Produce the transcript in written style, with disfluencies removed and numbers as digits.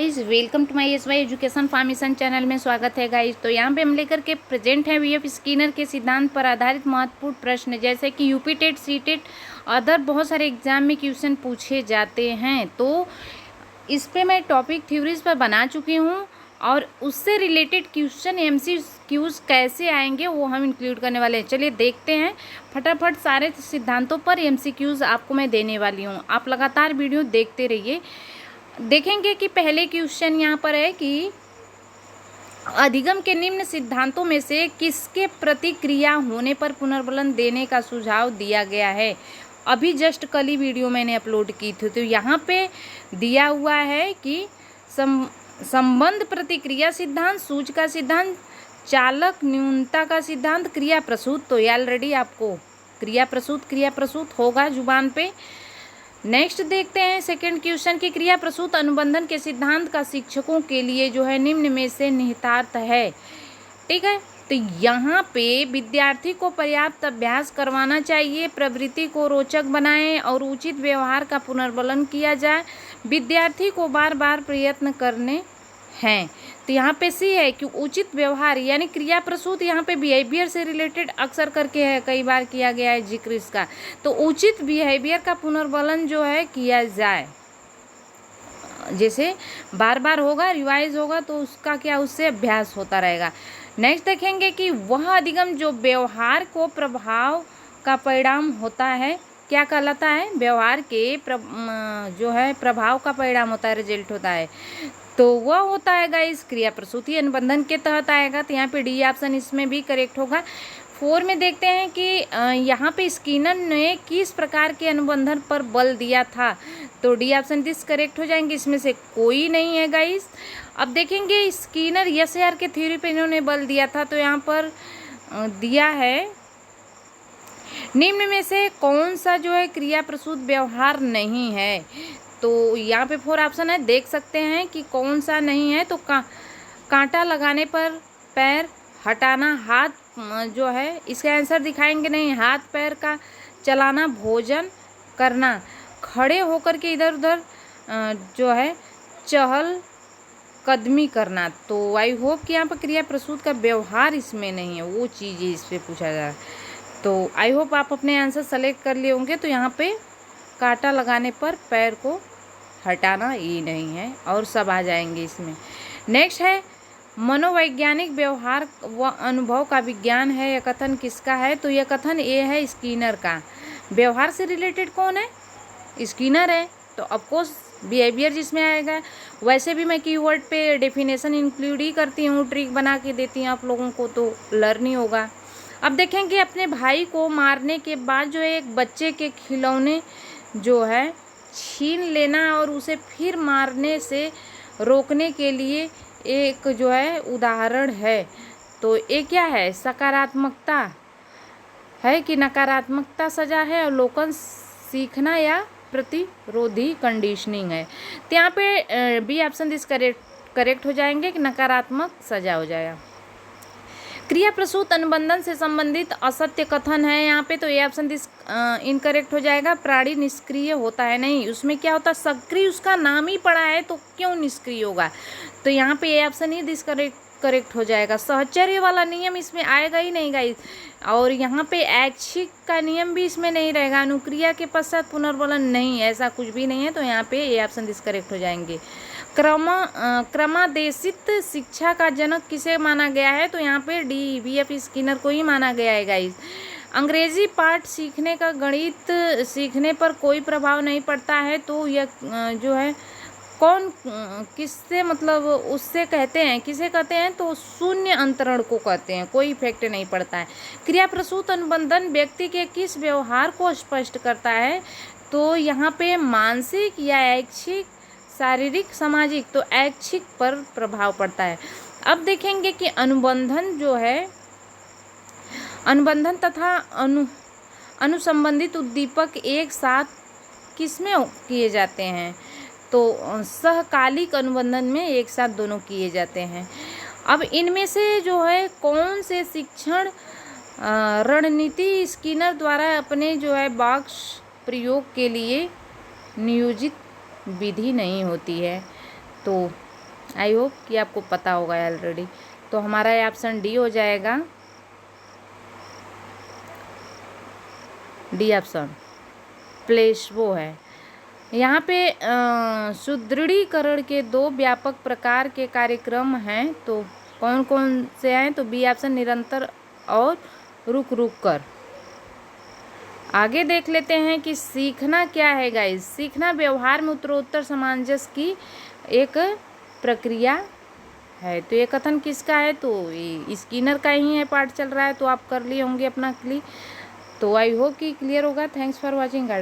Guys welcome to my SY education formation channel में स्वागत है गाइज। तो यहाँ पे हम लेकर के प्रेजेंट हैं वीएफ स्किनर के सिद्धांत पर आधारित महत्वपूर्ण प्रश्न, जैसे कि UP TET, C TET, other बहुत सारे एग्जाम में क्वेश्चन पूछे जाते हैं। तो इस पे मैं टॉपिक थ्योरीज पर बना चुकी हूँ और उससे रिलेटेड क्वेश्चन एमसीक्यूज कैसे आएंगे वो हम इंक्लूड करने वाले हैं। चलिए देखते हैं फटाफट। सारे सिद्धांतों पर एमसीक्यूज आपको मैं देने वाली हूँ, आप लगातार वीडियो देखते रहिए। देखेंगे कि पहले क्वेश्चन यहाँ पर है कि अधिगम के निम्न सिद्धांतों में से किसके प्रतिक्रिया होने पर पुनर्बलन देने का सुझाव दिया गया है। अभी जस्ट कल ही वीडियो मैंने अपलोड की थी, तो यहाँ पे दिया हुआ है कि संबंध प्रतिक्रिया सिद्धांत, सूच का सिद्धांत, चालक न्यूनता का सिद्धांत, क्रिया प्रसूत। तो ये ऑलरेडी आपको क्रिया प्रसूत होगा जुबान पे। नेक्स्ट देखते हैं सेकंड क्वेश्चन की क्रिया प्रसूत अनुबंधन के सिद्धांत का शिक्षकों के लिए जो है निम्न में से निहितार्थ है। ठीक है, तो यहाँ पे विद्यार्थी को पर्याप्त अभ्यास करवाना चाहिए, प्रवृत्ति को रोचक बनाएं और उचित व्यवहार का पुनर्बलन किया जाए, विद्यार्थी को बार बार प्रयत्न करने हैं। तो यहाँ पे सी है कि उचित व्यवहार यानी क्रिया प्रसूत यहाँ पे बिहेवियर से रिलेटेड अक्सर करके है, कई बार किया गया है जिक्र इसका। तो उचित बिहेवियर का पुनर्बलन जो है किया जाए, जैसे बार बार होगा, रिवाइज होगा, तो उसका क्या, उससे अभ्यास होता रहेगा। नेक्स्ट देखेंगे कि वह अधिगम जो व्यवहार को प्रभाव का परिणाम होता है, क्या कहलाता है, व्यवहार के जो है प्रभाव का परिणाम होता है, रिजल्ट होता है, तो वह होता है गाइस क्रिया प्रसूति अनुबंधन के तहत आएगा। तो यहाँ पे डी ऑप्शन इसमें भी करेक्ट होगा। 4 में देखते हैं कि यहाँ पे स्किनर ने किस प्रकार के अनुबंधन पर बल दिया था। तो डी ऑप्शन दिस करेक्ट हो जाएंगे, इसमें से कोई नहीं है गाइस। अब देखेंगे स्किनर एसएआर के थ्योरी पे इन्होंने बल दिया था, तो यहाँ पर दिया है निम्न में से कौन सा जो है क्रिया प्रसूत व्यवहार नहीं है। तो यहाँ पे 4 ऑप्शन है, देख सकते हैं कि कौन सा नहीं है। तो कांटा लगाने पर पैर हटाना, हाथ जो है इसका आंसर दिखाएंगे नहीं, हाथ पैर का चलाना, भोजन करना, खड़े होकर के इधर उधर जो है चहल कदमी करना। तो आई होप कि यहाँ पर क्रिया प्रसूत का व्यवहार इसमें नहीं है, वो चीज़ इस पर पूछा जा रहा है। तो आई होप आप अपने आंसर सेलेक्ट कर लिए होंगे। तो यहाँ पे कांटा लगाने पर पैर को हटाना ये नहीं है, और सब आ जाएंगे इसमें। नेक्स्ट है मनोवैज्ञानिक व्यवहार व अनुभव का विज्ञान है, यह कथन किसका है। तो यह कथन ये है स्किनर का। व्यवहार से रिलेटेड कौन है, स्किनर है, तो ऑफकोर्स बिहेवियर जिसमें आएगा। वैसे भी मैं कीवर्ड पे डेफिनेशन इंक्लूड ही करती हूँ, ट्रिक बना के देती हूँ आप लोगों को, तो लर्न ही होगा। अब देखेंगे अपने भाई को मारने के बाद जो है एक बच्चे के खिलौने जो है छीन लेना और उसे फिर मारने से रोकने के लिए एक जो है उदाहरण है। तो ये क्या है, सकारात्मकता है कि नकारात्मकता सजा है, अवलोकन सीखना या प्रतिरोधी कंडीशनिंग है। तो यहाँ पे बी ऑप्शन दिस करेक्ट हो जाएंगे कि नकारात्मक सजा हो जाएगा। क्रिया प्रसूत अनुबंधन से संबंधित असत्य कथन है यहाँ पे, तो ये ऑप्शन दिस इनकरेक्ट हो जाएगा। प्राणी निष्क्रिय होता है, नहीं, उसमें क्या होता है, सक्रिय उसका नाम ही पड़ा है तो क्यों निष्क्रिय होगा। तो यहाँ पे ये ऑप्शन ही दिस करेक्ट हो जाएगा। सहचर्य वाला नियम इसमें आएगा ही नहीं गाइस, और यहाँ पे ऐच्छिक का नियम भी इसमें नहीं रहेगा। अनुक्रिया के पश्चात पुनर्बलन नहीं, ऐसा कुछ भी नहीं है। तो यहाँ पे ये ऑप्शन दिस करेक्ट हो जाएंगे। क्रमादेशित शिक्षा का जनक किसे माना गया है। तो यहाँ पे डी वीएफ स्किनर को ही माना गया है गाइस। अंग्रेजी पाठ सीखने का गणित सीखने पर कोई प्रभाव नहीं पड़ता है, तो यह जो है कौन किससे मतलब उससे कहते हैं, किसे कहते हैं, तो शून्य अंतरण को कहते हैं, कोई इफेक्ट नहीं पड़ता है। क्रिया प्रसूत अनुबंधन व्यक्ति के किस व्यवहार को स्पष्ट करता है। तो यहाँ पे मानसिक या ऐच्छिक, शारीरिक, सामाजिक, तो ऐच्छिक पर प्रभाव पड़ता है। अब देखेंगे कि अनुबंधन जो है, अनुबंधन तथा अनुसंबंधित उद्दीपक एक साथ किसमें किए जाते हैं। तो सहकालिक अनुबंधन में एक साथ दोनों किए जाते हैं। अब इनमें से जो है कौन से शिक्षण रणनीति स्किनर द्वारा अपने जो है वाक्य प्रयोग के लिए नियोजित विधि नहीं होती है। तो आई होप कि आपको पता होगा ऑलरेडी। तो हमारा ये ऑप्शन डी हो जाएगा, डी ऑप्शन प्लेसबो है। यहाँ पे सुदृढ़ीकरण के 2 व्यापक प्रकार के कार्यक्रम हैं, तो कौन कौन से हैं? तो बी ऑप्शन निरंतर और रुक रुक कर। आगे देख लेते हैं कि सीखना क्या है गाइस। सीखना व्यवहार में उत्तरोत्तर सामंजस्य की एक प्रक्रिया है। तो ये कथन किसका है? तो ये स्किनर का ही है, पार्ट चल रहा है, तो आप कर लिए होंगे अपना क्लिक। तो आई होप कि क्लियर होगा। Thanks for watching guys.